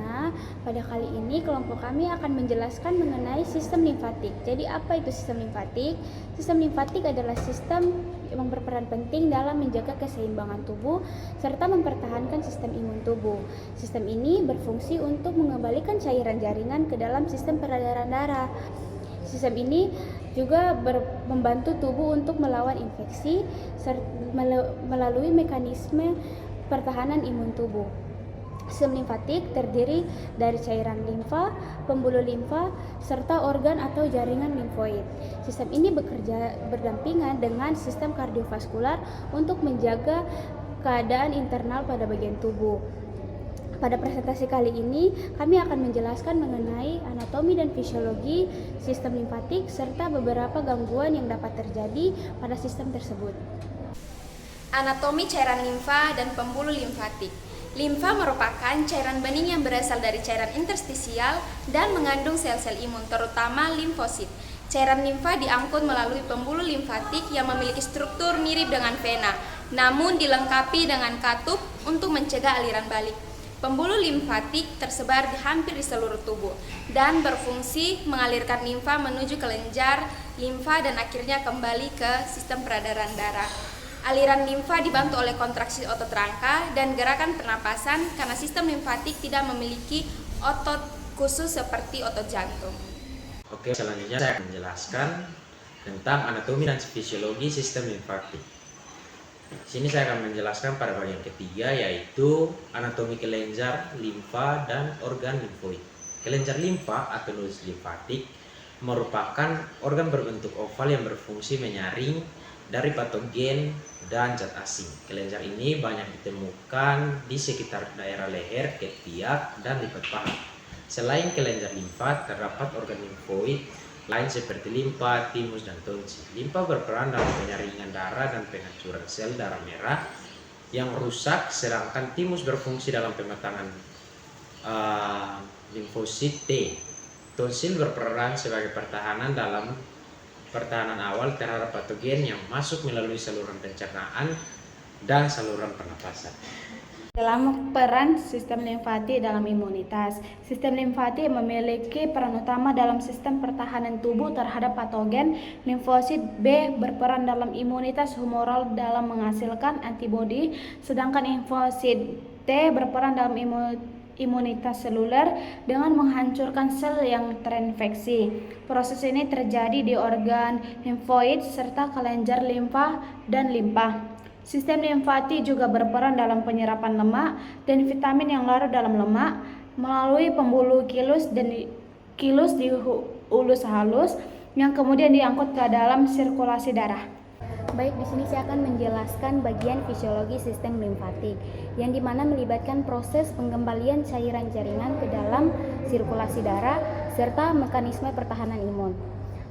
Semuanya, pada kali ini kelompok kami akan menjelaskan mengenai sistem limfatik. Jadi apa itu sistem limfatik? Sistem limfatik adalah sistem yang berperan penting dalam menjaga keseimbangan tubuh serta mempertahankan sistem imun tubuh. Sistem ini berfungsi untuk mengembalikan cairan jaringan ke dalam sistem peredaran darah. Sistem ini juga membantu tubuh untuk melawan infeksi melalui mekanisme pertahanan imun tubuh. Sistem limfatik terdiri dari cairan limfa, pembuluh limfa, serta organ atau jaringan limfoid. Sistem ini bekerja berdampingan dengan sistem kardiovaskular untuk menjaga keadaan internal pada bagian tubuh. Pada presentasi kali ini, kami akan menjelaskan mengenai anatomi dan fisiologi sistem limfatik serta beberapa gangguan yang dapat terjadi pada sistem tersebut. Anatomi cairan limfa dan pembuluh limfatik. Limfa merupakan cairan bening yang berasal dari cairan interstisial dan mengandung sel-sel imun, terutama limfosit. Cairan limfa diangkut melalui pembuluh limfatik yang memiliki struktur mirip dengan vena, namun dilengkapi dengan katup untuk mencegah aliran balik. Pembuluh limfatik tersebar hampir di seluruh tubuh dan berfungsi mengalirkan limfa menuju kelenjar limfa dan akhirnya kembali ke sistem peredaran darah. Aliran limfa dibantu oleh kontraksi otot rangka dan gerakan pernapasan karena sistem limfatik tidak memiliki otot khusus seperti otot jantung. Oke, selanjutnya saya akan menjelaskan tentang anatomi dan fisiologi sistem limfatik. Di sini saya akan menjelaskan pada bagian ketiga, yaitu anatomi kelenjar, limfa, dan organ limfoid. Kelenjar limfa atau nodus limfatik merupakan organ berbentuk oval yang berfungsi menyaring dari patogen dan zat asing. Kelenjar ini banyak ditemukan di sekitar daerah leher, ketiak, dan lipat paha. Selain kelenjar limfa, terdapat organ limfoid lain seperti limfa, timus, dan tonsil. Limfa berperan dalam penyaringan darah dan penghancuran sel darah merah yang rusak, sedangkan timus berfungsi dalam pematangan limfosit T. Tonsil berperan sebagai pertahanan awal terhadap patogen yang masuk melalui saluran pencernaan dan saluran pernapasan. Dalam peran sistem limfatik dalam imunitas, sistem limfatik memiliki peran utama dalam sistem pertahanan tubuh terhadap patogen. Limfosit B berperan dalam imunitas humoral dalam menghasilkan antibodi, sedangkan limfosit T berperan dalam imunitas seluler dengan menghancurkan sel yang terinfeksi. Proses ini terjadi di organ limfoid serta kelenjar limfa dan limpa. Sistem limfatik juga berperan dalam penyerapan lemak dan vitamin yang larut dalam lemak melalui pembuluh kilus di ulus halus yang kemudian diangkut ke dalam sirkulasi darah. Baik, di sini saya akan menjelaskan bagian fisiologi sistem limfatik yang dimana melibatkan proses pengembalian cairan jaringan ke dalam sirkulasi darah serta mekanisme pertahanan imun.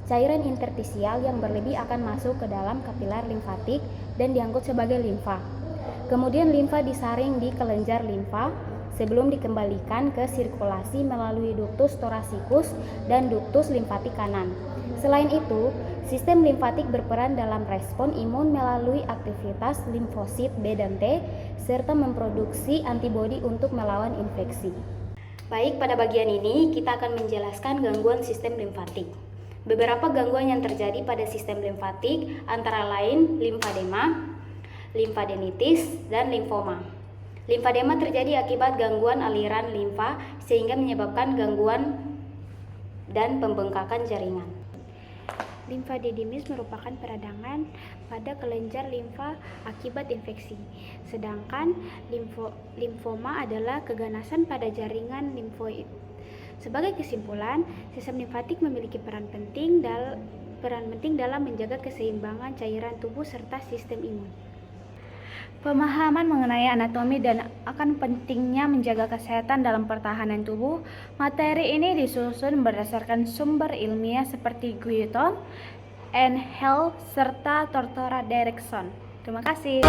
Cairan interstisial yang berlebih akan masuk ke dalam kapiler limfatik dan diangkut sebagai limfa. Kemudian limfa disaring di kelenjar limfa sebelum dikembalikan ke sirkulasi melalui ductus thoracicus dan ductus limfatik kanan. Selain itu, sistem limfatik berperan dalam respon imun melalui aktivitas limfosit B dan T serta memproduksi antibodi untuk melawan infeksi. Baik, pada bagian ini kita akan menjelaskan gangguan sistem limfatik. Beberapa gangguan yang terjadi pada sistem limfatik antara lain limfadema, limfadenitis, dan limfoma. Limfadema terjadi akibat gangguan aliran limfa sehingga menyebabkan gangguan dan pembengkakan jaringan. Limfadenitis merupakan peradangan pada kelenjar limfa akibat infeksi, sedangkan limfoma adalah keganasan pada jaringan limfoid. Sebagai kesimpulan, sistem limfatik memiliki peran penting dalam menjaga keseimbangan cairan tubuh serta sistem imun. Pemahaman mengenai anatomi dan akan pentingnya menjaga kesehatan dalam pertahanan tubuh. Materi ini disusun berdasarkan sumber ilmiah seperti Guyon, and Hell serta Tortora Derrickson. Terima kasih.